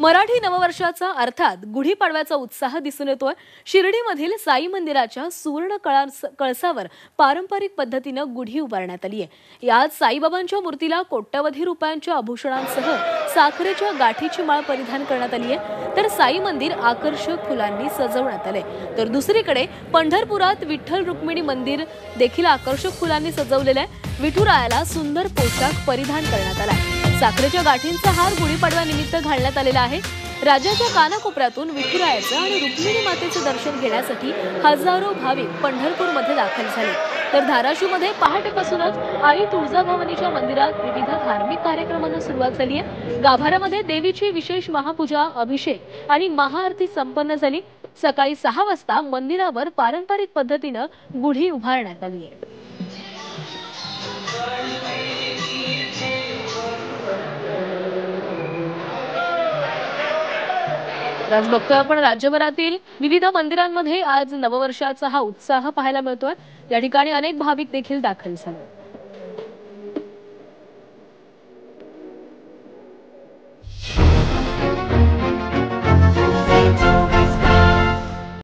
मराठी नववर्षाचा अर्थात गुढीपाडव्याचा उत्साह दिसून येतोय। शिर्डीमधील साई मंदिराच्या सुवर्ण कळसावर पारंपरिक पद्धतीनं गुढी उभारण्यात आली आहे। यात साईबाबांच्या मूर्तीला कोट्यवधी रुपयांच्या आभूषणांसह साखरेच्या गाठीची माळ परिधान करण्यात आली आहे, तर साई मंदिर आकर्षक फुलांनी सजवण्यात आले। तर दुसरीकडे पंढरपुरात विठ्ठल रुक्मिणी मंदिर देखील आकर्षक फुलांनी सजवलेले आहे। विठुरायाला सुंदर पोशाख परिधान करण्यात आला आहे। साखरेच्या गाठींचा हार गुढीपाडव्यानिमित्त घालण्यात आलेला आहे। राज्याच्या कानाकोपऱ्यातून विठुरायाचं आणि रुक्मिणी मातेचे दर्शन घेण्यासाठी हजारो भाविक पंढरपूरमध्ये दाखल झाले। तर धाराशिवमध्ये पहाटेपासूनच आई तुळजाभवानीच्या मंदिरात विविध धार्मिक कार्यक्रमांना सुरुवात झाली आहे। गाभाऱ्यामध्ये देवीची विशेष महापूजा, अभिषेक आणि महाआरती संपन्न झाली। सकाळी 6 वाजता मंदिरावर पारंपरिक पद्धतीनं गुढी उभारण्यात आली आहे। आज बघतोय आपण राज्यभरातील विविध मंदिरांमध्ये आज नववर्षाचा हा उत्साह पाहायला मिळतोय। या ठिकाणी अनेक भाविक देखील दाखल झाले।